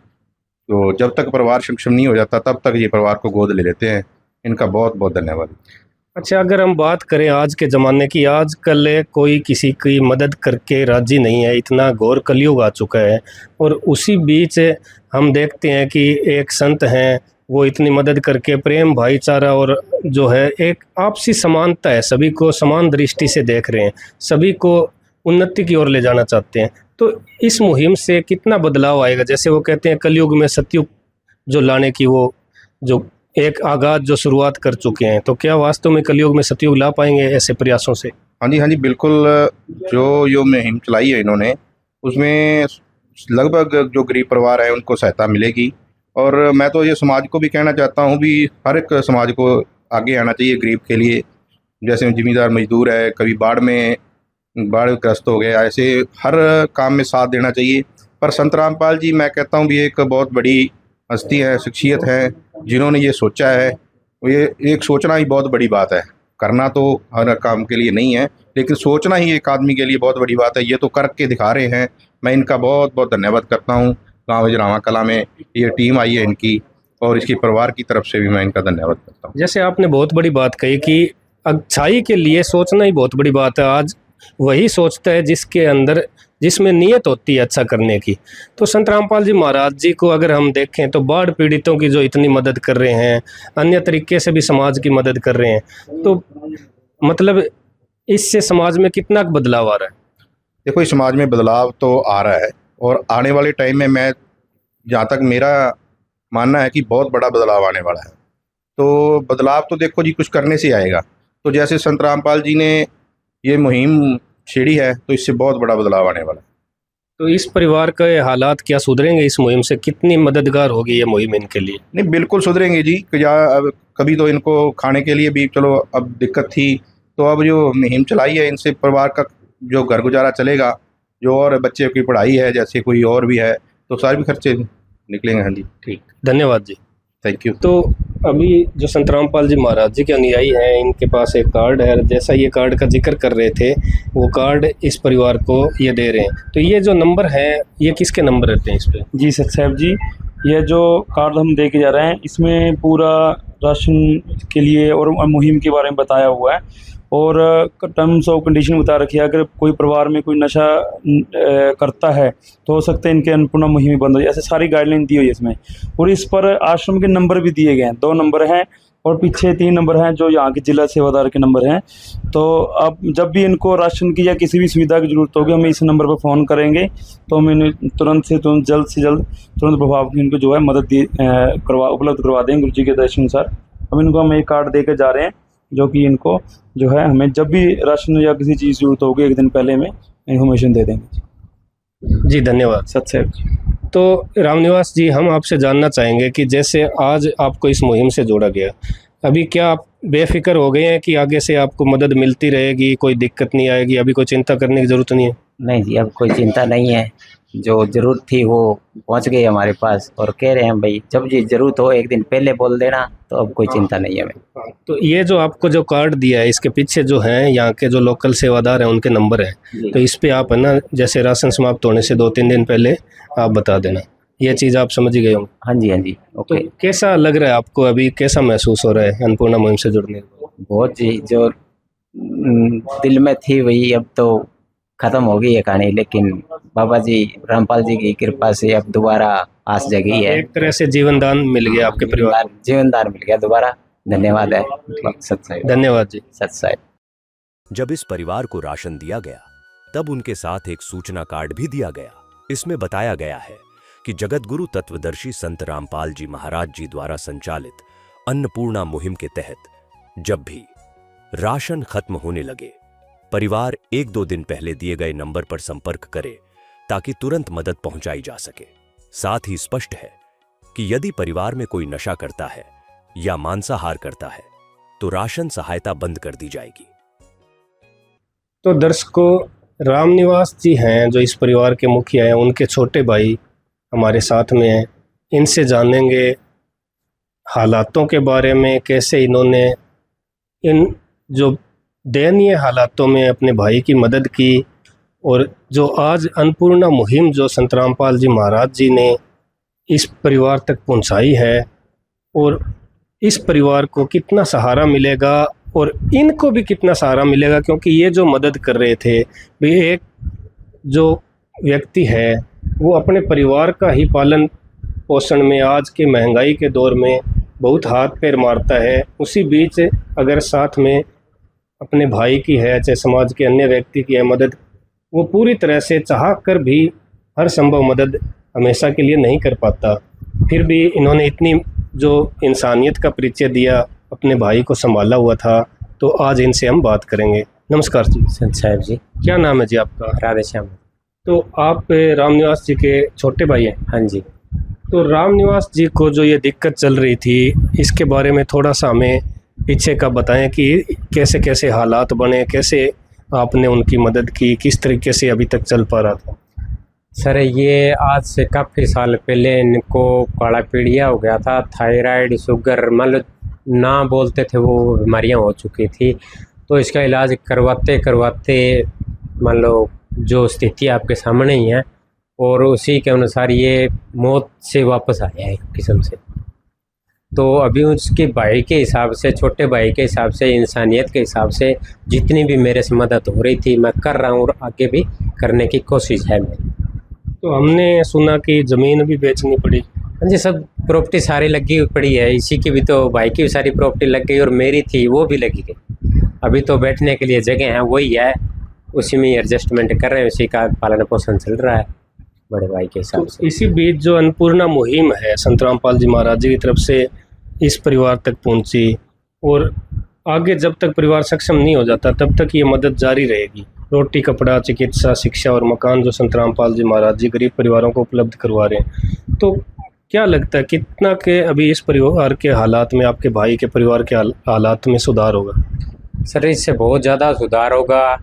तो जब तक परिवार सक्षम नहीं हो जाता तब तक ये परिवार को गोद ले लेते हैं। इनका बहुत बहुत धन्यवाद। अच्छा, अगर हम बात करें आज के ज़माने की, आजकल कोई किसी की मदद करके राज़ी नहीं है, इतना घोर कलयुग आ चुका है, और उसी बीच हम देखते हैं कि एक संत हैं वो इतनी मदद करके प्रेम, भाईचारा और जो है एक आपसी समानता है, सभी को समान दृष्टि से देख रहे हैं, सभी को उन्नति की ओर ले जाना चाहते हैं। तो इस मुहिम से कितना बदलाव आएगा? जैसे वो कहते हैं कलयुग में सतयुग जो लाने की वो जो एक आगाज जो शुरुआत कर चुके हैं, तो क्या वास्तव में कलयुग में सतयुग ला पाएंगे ऐसे प्रयासों से? हाँ जी बिल्कुल। जो मुहिम चलाई है इन्होंने, उसमें लगभग जो गरीब परिवार है उनको सहायता मिलेगी। और मैं तो ये समाज को भी कहना चाहता हूँ भी हर एक समाज को आगे आना चाहिए गरीब के लिए। जैसे ज़मींदार मजदूर है, कभी बाढ़ ग्रस्त हो गया, ऐसे हर काम में साथ देना चाहिए। पर संत रामपाल जी मैं कहता हूँ भी एक बहुत बड़ी हस्ती है, शख्सियत है, जिन्होंने ये सोचा है। ये एक सोचना ही बहुत बड़ी बात है, करना तो हर काम के लिए नहीं है, लेकिन सोचना ही एक आदमी के लिए बहुत बड़ी बात है। ये तो करके दिखा रहे हैं। मैं इनका बहुत बहुत धन्यवाद करता हूँ। गाँव हिजरावा कला में ये टीम आई है इनकी, और इसकी परिवार की तरफ से भी मैं इनका धन्यवाद करता हूँ। जैसे आपने बहुत बड़ी बात कही कि अच्छाई के लिए सोचना ही बहुत बड़ी बात है। आज वही सोचता है जिसमें नियत होती है अच्छा करने की। तो संत रामपाल जी महाराज जी को अगर हम देखें तो बाढ़ पीड़ितों की जो इतनी मदद कर रहे हैं, अन्य तरीके से भी समाज की मदद कर रहे हैं, तो मतलब इससे समाज में कितना बदलाव आ रहा है? देखो, इस समाज में बदलाव तो आ रहा है, और आने वाले टाइम में मैं जहाँ तक मेरा मानना है कि बहुत बड़ा बदलाव आने वाला है। तो बदलाव तो देखो जी कुछ करने से आएगा। तो जैसे संत रामपाल जी ने ये मुहिम छेड़ी है, तो इससे बहुत बड़ा बदलाव आने वाला है। तो इस परिवार के हालात क्या सुधरेंगे इस मुहिम से? कितनी मददगार होगी ये मुहिम इनके लिए? नहीं, बिल्कुल सुधरेंगे जी। कभी तो इनको खाने के लिए भी चलो अब दिक्कत थी, तो अब जो मुहिम चलाई है इनसे परिवार का जो घर गुजारा चलेगा, जो और बच्चे की पढ़ाई है, जैसे कोई और भी है, तो सारे भी खर्चे निकलेंगे। हाँ जी, ठीक, धन्यवाद जी, थैंक यू। तो अभी जो संत रामपाल जी महाराज जी के अनुयायी हैं, इनके पास एक कार्ड है, जैसा ये कार्ड का जिक्र कर रहे थे, वो कार्ड इस परिवार को ये दे रहे हैं। तो ये जो नंबर है, ये किसके नंबर रहते हैं इस पे? जी सत साहब जी, ये जो कार्ड हम दे के जा रहे हैं इसमें पूरा राशन के लिए और मुहिम के बारे में बताया हुआ है, और टर्म्स ऑफ कंडीशन बता रखी है। अगर कोई परिवार में कोई नशा करता है तो हो सकता है इनके अन्नपूर्णा मुहिम बंद हो जाए, ऐसे सारी गाइडलाइन दी हुई है इसमें। और इस पर आश्रम के नंबर भी दिए गए हैं, 2 नंबर हैं और पीछे 3 नंबर हैं जो यहाँ के जिला सेवादार के नंबर हैं। तो अब जब भी इनको राशन की या किसी भी सुविधा की ज़रूरत होगी, हम इस नंबर पर फ़ोन करेंगे तो हम इन्हें तुरंत प्रभाव की इनको जो है मदद उपलब्ध करवा देंगे गुरु जी के दर्शनानुसार। अब इनको हम एक कार्ड दे कर जा रहे हैं, जो कि इनको जो है हमें जब भी राशन या किसी चीज़ की ज़रूरत होगी 1 दिन पहले में इन्फॉर्मेशन दे देंगे। जी धन्यवाद सत साहब जी। तो रामनिवास जी, हम आपसे जानना चाहेंगे कि जैसे आज आपको इस मुहिम से जोड़ा गया, अभी क्या आप बेफिक्र हो गए हैं कि आगे से आपको मदद मिलती रहेगी, कोई दिक्कत नहीं आएगी, अभी कोई चिंता करने की ज़रूरत नहीं है? नहीं जी, अब कोई चिंता नहीं है। जो ज़रूरत थी वो पहुंच गई हमारे पास, और कह रहे हैं भाई जब जी ज़रूरत हो एक दिन पहले बोल देना, तो अब कोई चिंता नहीं है हमें। तो ये जो आपको जो कार्ड दिया है, इसके पीछे जो है यहाँ के जो लोकल सेवादार हैं उनके नंबर हैं, तो इस पे आप है ना, जैसे राशन समाप्त होने से 2-3 दिन पहले आप बता देना। ये चीज़ आप समझ गए होंगे? हाँ जी, हाँ जी, तो ओके। कैसा लग रहा है आपको अभी, कैसा महसूस हो रहा है अन्नपूर्णा मुहिम से जुड़ने के बाद? बहुत जी, जो दिल में थी वही अब तो ख़त्म हो गई है कहानी, लेकिन बाबा जी रामपाल जी की कृपा से अब दोबारा आस जगी है। एक तरह से जीवन दान मिल गया आपके परिवार को। जीवनदान मिल गया दोबारा। धन्यवाद है सत साहिब। धन्यवाद जी। सत साहिब। जब इस परिवार को राशन दिया गया तब उनके साथ एक सूचना कार्ड भी दिया गया। इसमें बताया गया है कि जगत गुरु तत्वदर्शी संत रामपाल जी महाराज जी द्वारा संचालित अन्नपूर्णा मुहिम के तहत जब भी राशन खत्म होने लगे, परिवार 1-2 दिन पहले दिए गए नंबर पर संपर्क करे ताकि तुरंत मदद पहुंचाई जा सके। साथ ही स्पष्ट है कि यदि परिवार में कोई नशा करता है या मांसाहार करता है तो राशन सहायता बंद कर दी जाएगी। तो दर्शकों, रामनिवास जी हैं जो इस परिवार के मुखिया हैं, उनके छोटे भाई हमारे साथ में हैं। इनसे जानेंगे हालातों के बारे में, कैसे इन्होंने इन जो दयनीय हालातों में अपने भाई की मदद की, और जो आज अन्नपूर्णा मुहिम जो संत रामपाल जी महाराज जी ने इस परिवार तक पहुंचाई है, और इस परिवार को कितना सहारा मिलेगा और इनको भी कितना सहारा मिलेगा, क्योंकि ये जो मदद कर रहे थे भी, एक जो व्यक्ति है वो अपने परिवार का ही पालन पोषण में आज के महंगाई के दौर में बहुत हाथ पैर मारता है। उसी बीच अगर साथ में अपने भाई की है, चाहे समाज के अन्य व्यक्ति की है मदद, वो पूरी तरह से चाह कर भी हर संभव मदद हमेशा के लिए नहीं कर पाता। फिर भी इन्होंने इतनी जो इंसानियत का परिचय दिया, अपने भाई को संभाला हुआ था, तो आज इनसे हम बात करेंगे। नमस्कार जी। संत साहिब जी। क्या नाम है जी आपका? राधे श्याम। तो आप रामनिवास जी के छोटे भाई हैं? हाँ जी। तो रामनिवास जी को जो ये दिक्कत चल रही थी, इसके बारे में थोड़ा सा हमें पीछे का बताएं कि कैसे कैसे हालात बने, कैसे आपने उनकी मदद की, किस तरीके से अभी तक चल पा रहा था? सर, ये आज से काफ़ी साल पहले इनको काला पीड़िया हो गया था, थायराइड, शुगर, मतलब ना बोलते थे वो बीमारियां हो चुकी थी। तो इसका इलाज करवाते करवाते मान लो जो स्थिति आपके सामने ही है, और उसी के अनुसार ये मौत से वापस आया है एक किस्म से। तो अभी उसके भाई के हिसाब से, छोटे भाई के हिसाब से, इंसानियत के हिसाब से जितनी भी मेरे से मदद हो रही थी मैं कर रहा हूँ, और आगे भी करने की कोशिश है मेरी। तो हमने सुना कि ज़मीन भी बेचनी पड़ी? हाँ जी, सब प्रॉपर्टी सारी लगी हुई पड़ी है। इसी की भी तो, भाई की भी सारी प्रॉपर्टी लग गई और मेरी थी वो भी लगी गई। अभी तो बैठने के लिए जगह है वही है, उसी में एडजस्टमेंट कर रहे हैं, उसी का पालन पोषण चल रहा है बड़े भाई के हिसाब से। इसी बीच जो अन्नपूर्णा मुहिम है संत रामपाल जी महाराज जी की तरफ से इस परिवार तक पहुंची, और आगे जब तक परिवार सक्षम नहीं हो जाता तब तक ये मदद जारी रहेगी। रोटी, कपड़ा, चिकित्सा, शिक्षा और मकान जो संत रामपाल जी महाराज जी गरीब परिवारों को उपलब्ध करवा रहे हैं। तो क्या लगता है कितना के अभी इस परिवार के हालात में, आपके भाई के परिवार के हालात में सुधार होगा? सर, इससे बहुत ज़्यादा सुधार होगा।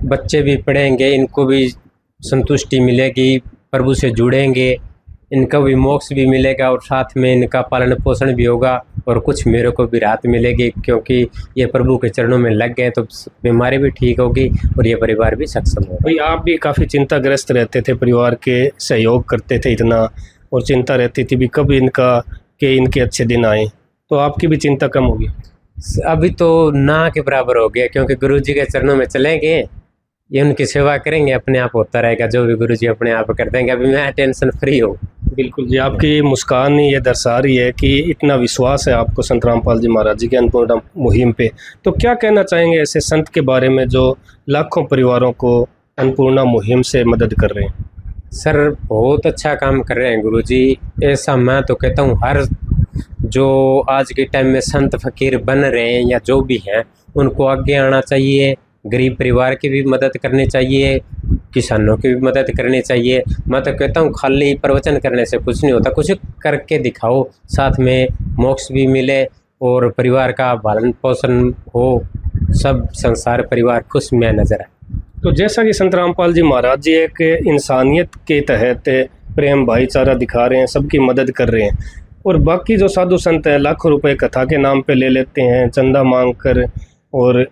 बच्चे भी पढ़ेंगे, इनको भी संतुष्टि मिलेगी, प्रभु से जुड़ेंगे, इनका भी मोक्ष भी मिलेगा, और साथ में इनका पालन पोषण भी होगा, और कुछ मेरे को भी राहत मिलेगी, क्योंकि ये प्रभु के चरणों में लग गए तो बीमारी भी ठीक होगी और ये परिवार भी सक्षम होगा। भाई, आप भी काफ़ी चिंताग्रस्त रहते थे, परिवार के सहयोग करते थे इतना, और चिंता रहती थी भी कब इनके अच्छे दिन आए, तो आपकी भी चिंता कम होगी? अभी तो ना के बराबर हो गया, क्योंकि गुरु जी के चरणों में चलेंगे, ये उनकी सेवा करेंगे, अपने आप होता रहेगा, जो भी गुरु जी अपने आप कर देंगे। अभी मैं टेंशन फ्री हूँ। बिल्कुल जी, आपकी मुस्कान ये दर्शा रही है कि इतना विश्वास है आपको संत रामपाल जी महाराज जी के अन्नपूर्णा मुहिम पे। तो क्या कहना चाहेंगे ऐसे संत के बारे में जो लाखों परिवारों को अन्नपूर्णा मुहिम से मदद कर रहे हैं? सर, बहुत अच्छा काम कर रहे हैं गुरु जी। ऐसा मैं तो कहता हूँ, हर जो आज के टाइम में संत फकीर बन रहे हैं या जो भी हैं, उनको आगे आना चाहिए, गरीब परिवार की भी मदद करनी चाहिए, किसानों की भी मदद करनी चाहिए। मैं तो कहता हूँ खाली प्रवचन करने से कुछ नहीं होता, कुछ करके दिखाओ, साथ में मोक्ष भी मिले और परिवार का पालन पोषण हो, सब संसार परिवार खुश में नजर आए। तो जैसा कि संत रामपाल जी महाराज जी एक इंसानियत के तहत प्रेम भाईचारा दिखा रहे हैं, सबकी मदद कर रहे हैं, और बाकी जो साधु संत हैं लाखों रुपए कथा के नाम पे ले लेते हैं, चंदा मांग कर और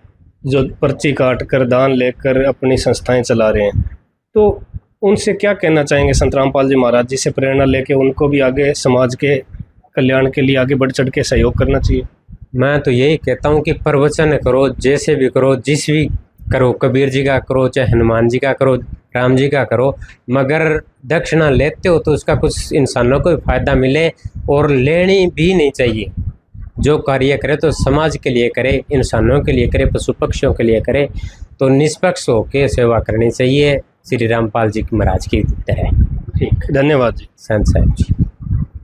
जो पर्ची काट कर दान लेकर अपनी संस्थाएं चला रहे हैं, तो उनसे क्या कहना चाहेंगे संत रामपाल जी महाराज जी से प्रेरणा लेके उनको भी आगे समाज के कल्याण के लिए आगे बढ़ चढ़ के सहयोग करना चाहिए? मैं तो यही कहता हूँ कि प्रवचन करो, जैसे भी करो, जिस भी करो, कबीर जी का करो, चाहे हनुमान जी का करो, राम जी का करो, मगर दक्षिणा लेते हो तो उसका कुछ इंसानों को फ़ायदा मिले, और लेनी भी नहीं चाहिए। जो कार्य करे तो समाज के लिए करे, इंसानों के लिए करे, पशु पक्षियों के लिए करे, तो निष्पक्ष होकर सेवा करनी चाहिए श्री रामपाल जी महाराज की तरह। ठीक, धन्यवाद जी संत साहब जी।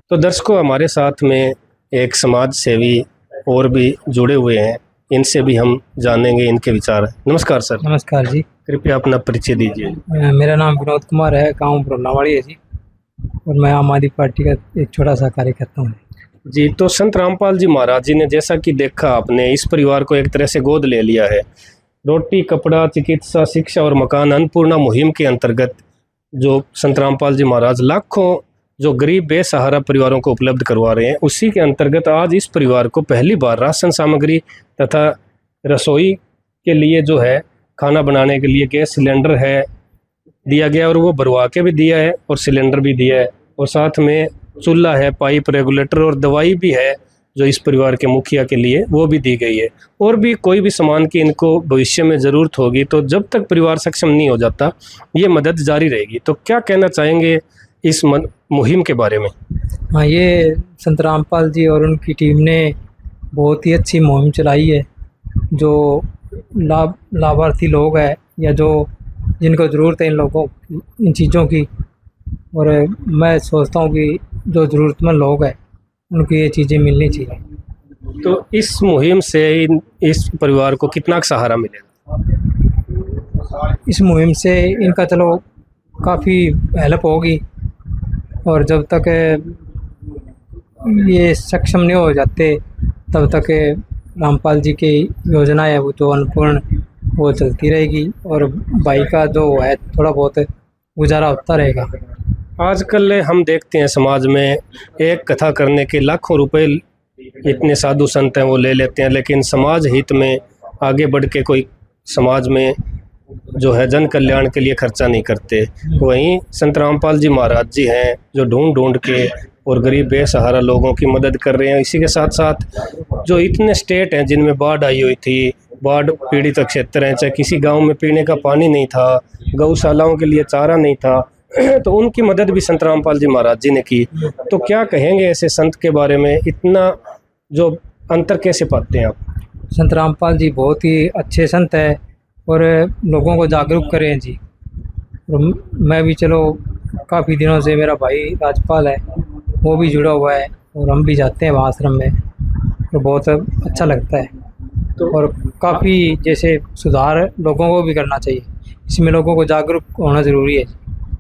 तो दर्शकों, हमारे साथ में एक समाज सेवी और भी जुड़े हुए हैं, इनसे भी हम जानेंगे इनके विचार। नमस्कार सर। नमस्कार जी। कृपया अपना परिचय दीजिए। मेरा नाम विनोद कुमार है, गांव बरौनावाड़ी है जी, और मैं आम आदमी पार्टी का एक छोटा सा कार्यकर्ता हूँ जी। तो संत रामपाल जी महाराज जी ने जैसा कि देखा आपने, इस परिवार को एक तरह से गोद ले लिया है। रोटी, कपड़ा, चिकित्सा, शिक्षा और मकान अन्नपूर्णा मुहिम के अंतर्गत जो संत रामपाल जी महाराज लाखों जो गरीब बेसहारा परिवारों को उपलब्ध करवा रहे हैं, उसी के अंतर्गत आज इस परिवार को पहली बार राशन सामग्री तथा रसोई के लिए जो है खाना बनाने के लिए गैस सिलेंडर है दिया गया, और वो भरवा के भी दिया है और सिलेंडर भी दिया है, और साथ में चूल्हा है, पाइप, रेगुलेटर और दवाई भी है जो इस परिवार के मुखिया के लिए वो भी दी गई है। और भी कोई भी सामान की इनको भविष्य में ज़रूरत होगी, तो जब तक परिवार सक्षम नहीं हो जाता ये मदद जारी रहेगी। तो क्या कहना चाहेंगे इस मुहिम के बारे में? हाँ, ये संत रामपाल जी और उनकी टीम ने बहुत ही अच्छी मुहिम चलाई है। जो लाभार्थी लोग हैं या जो जिनको ज़रूरत है इन लोगों इन चीज़ों की, और मैं सोचता हूँ कि जो ज़रूरतमंद लोग हैं उनको ये चीज़ें मिलनी चाहिए। तो इस मुहिम से इस परिवार को कितना सहारा मिलेगा? इस मुहिम से इनका चलो काफ़ी हेल्प होगी, और जब तक ये सक्षम नहीं हो जाते तब तक रामपाल जी की योजना है वो जो अन्नपूर्ण वो चलती रहेगी, और भाई का जो है थोड़ा बहुत गुजारा होता रहेगा। आजकल हम देखते हैं समाज में एक कथा करने के लाखों रुपए इतने साधु संत हैं वो ले लेते हैं, लेकिन समाज हित में आगे बढ़ के कोई समाज में जो है जन कल्याण के लिए खर्चा नहीं करते। वहीं संत रामपाल जी महाराज जी हैं जो ढूंढ ढूंढ के और गरीब बेसहारा लोगों की मदद कर रहे हैं। इसी के साथ साथ जो इतने स्टेट हैं जिनमें बाढ़ आई हुई थी, बाढ़ पीड़ित क्षेत्र हैं, चाहे किसी गांव में पीने का पानी नहीं था, गौशालाओं के लिए चारा नहीं था, तो उनकी मदद भी संत रामपाल जी महाराज जी ने की। तो क्या कहेंगे ऐसे संत के बारे में, इतना जो अंतर कैसे पाते हैं आप? संत रामपाल जी बहुत ही अच्छे संत हैं और लोगों को जागरूक करें जी। और मैं भी चलो काफ़ी दिनों से, मेरा भाई राजपाल है वो भी जुड़ा हुआ है और हम भी जाते हैं वहाँ आश्रम में, तो बहुत अच्छा लगता है। तो और काफ़ी जैसे सुधार लोगों को भी करना चाहिए, इसमें लोगों को जागरूक होना ज़रूरी है।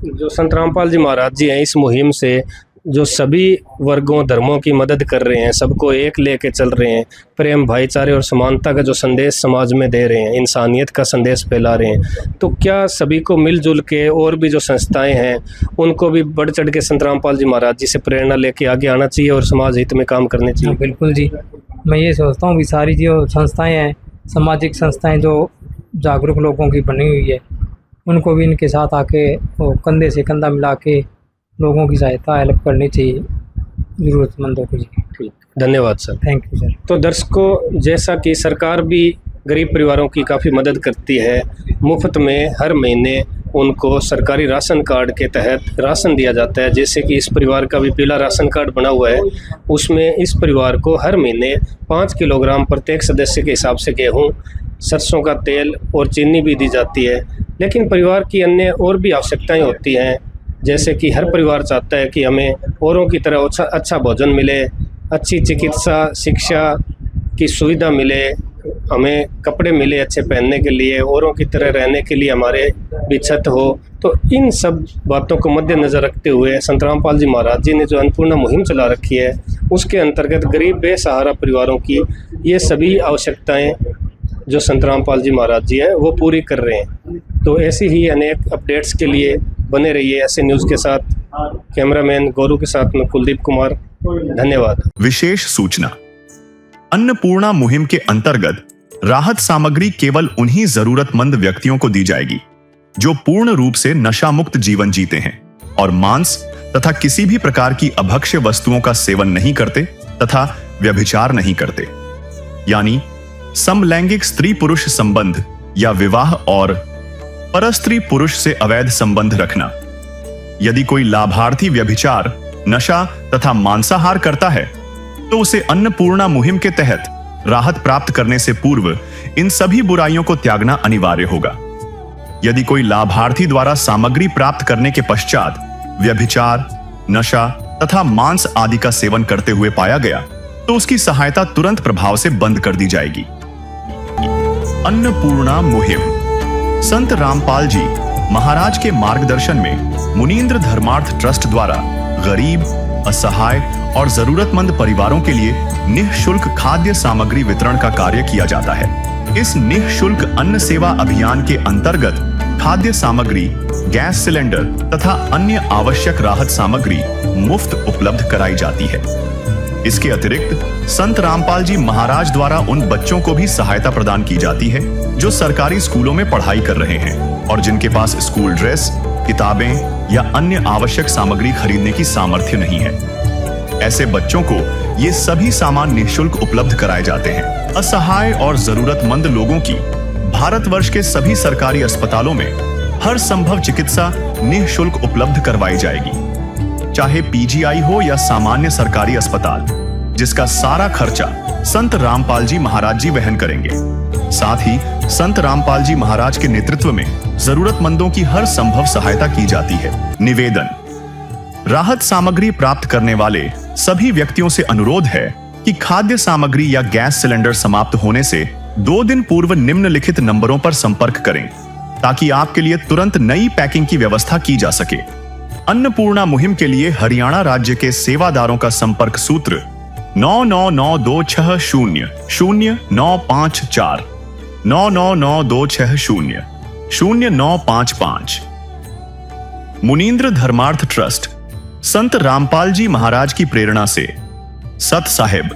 जो संत रामपाल जी महाराज जी हैं इस मुहिम से जो सभी वर्गों धर्मों की मदद कर रहे हैं, सबको एक लेके चल रहे हैं, प्रेम भाईचारे और समानता का जो संदेश समाज में दे रहे हैं, इंसानियत का संदेश फैला रहे हैं, तो क्या सभी को मिलजुल के और भी जो संस्थाएं हैं उनको भी बढ़ चढ़ के संत रामपाल जी महाराज जी से प्रेरणा लेके आगे आना चाहिए और समाज हित में काम करने चाहिए? बिल्कुल जी, मैं ये सोचता हूँ कि सारी जो संस्थाएँ हैं, सामाजिक संस्थाएँ जो जागरूक लोगों की बनी हुई है, उनको भी इनके साथ आके कंधे से कंधा मिला के लोगों की सहायता हेल्प करनी चाहिए ज़रूरतमंदों को। ठीक, धन्यवाद सर। Thank you sir. तो दर्शकों, जैसा कि सरकार भी गरीब परिवारों की काफ़ी मदद करती है, मुफ्त में हर महीने उनको सरकारी राशन कार्ड के तहत राशन दिया जाता है। जैसे कि इस परिवार का भी पीला राशन कार्ड बना हुआ है, उसमें इस परिवार को हर महीने 5 किलोग्राम प्रत्येक सदस्य के हिसाब से गेहूँ, सरसों का तेल और चीनी भी दी जाती है। लेकिन परिवार की अन्य और भी आवश्यकताएं होती हैं, जैसे कि हर परिवार चाहता है कि हमें औरों की तरह अच्छा भोजन मिले, अच्छी चिकित्सा शिक्षा की सुविधा मिले, हमें कपड़े मिले अच्छे पहनने के लिए, औरों की तरह रहने के लिए हमारे भी छत हो। तो इन सब बातों को मद्देनज़र रखते हुए संत रामपाल जी महाराज जी ने जो अन्नपूर्णा मुहिम चला रखी है, उसके अंतर्गत गरीब बेसहारा परिवारों की ये सभी आवश्यकताएँ जो संत रामपाल जी महाराज जी हैं वो पूरी कर रहे हैं। तो ऐसी ही अनेक अपडेट्स के लिए बने रहिए ऐसे न्यूज़ के साथ। कैमरामैन गौरव के साथ में कुलदीप कुमार, धन्यवाद। विशेष सूचना, अन्नपूर्णा मुहिम के अंतर्गत राहत सामग्री केवल उन्हीं जरूरतमंद व्यक्तियों को दी जाएगी जो पूर्ण रूप से नशा मुक्त जीवन जीते हैं और मांस तथा किसी भी प्रकार की अभक्ष्य वस्तुओं का सेवन नहीं करते तथा व्यभिचार नहीं करते, यानी समलैंगिक स्त्री पुरुष संबंध या विवाह और परस्त्री पुरुष से अवैध संबंध रखना। यदि कोई लाभार्थी व्यभिचार, नशा तथा मांसाहार करता है तो उसे अन्नपूर्णा मुहिम के तहत राहत प्राप्त करने से पूर्व इन सभी बुराइयों को त्यागना अनिवार्य होगा। यदि कोई लाभार्थी द्वारा सामग्री प्राप्त करने के पश्चात व्यभिचार, नशा तथा मांस आदि का सेवन करते हुए पाया गया तो उसकी सहायता तुरंत प्रभाव से बंद कर दी जाएगी। अन्नपूर्णा मुहिम संत रामपाल जी महाराज के मार्गदर्शन में मुनींद्र धर्मार्थ ट्रस्ट द्वारा गरीब, असहाय और जरूरतमंद परिवारों के लिए निःशुल्क खाद्य सामग्री वितरण का कार्य किया जाता है। इस निःशुल्क अन्न सेवा अभियान के अंतर्गत खाद्य सामग्री, गैस सिलेंडर तथा अन्य आवश्यक राहत सामग्री मुफ्त उपलब्ध कराई जाती है। इसके अतिरिक्त संत रामपाल जी महाराज द्वारा उन बच्चों को भी सहायता प्रदान की जाती है जो सरकारी स्कूलों में पढ़ाई कर रहे हैं और जिनके पास स्कूल ड्रेस, किताबें या अन्य आवश्यक सामग्री खरीदने की सामर्थ्य नहीं है। ऐसे बच्चों को ये सभी सामान निःशुल्क उपलब्ध कराए जाते हैं। असहाय और जरूरतमंद लोगों की भारतवर्ष के सभी सरकारी अस्पतालों में हर संभव चिकित्सा निःशुल्क उपलब्ध करवाई जाएगी, चाहे पीजीआई हो या सामान्य सरकारी अस्पताल, जिसका सारा खर्चा संत रामपाल जी महाराज जी वहन करेंगे। साथ ही संत रामपाल जी महाराज के नेतृत्व में जरूरतमंदों की हर संभव सहायता की जाती है। निवेदन, राहत सामग्री प्राप्त करने वाले सभी व्यक्तियों से अनुरोध है कि खाद्य सामग्री या गैस सिलेंडर समाप्त होने से 2 दिन पूर्व निम्नलिखित नंबरों पर संपर्क करें ताकि आपके लिए तुरंत नई पैकिंग की व्यवस्था की जा सके। अन्नपूर्णा मुहिम के लिए हरियाणा राज्य के सेवादारों का संपर्क सूत्र 9992600954 9992600955। मुनींद्र धर्मार्थ ट्रस्ट संत रामपाल जी महाराज की प्रेरणा से सत साहिब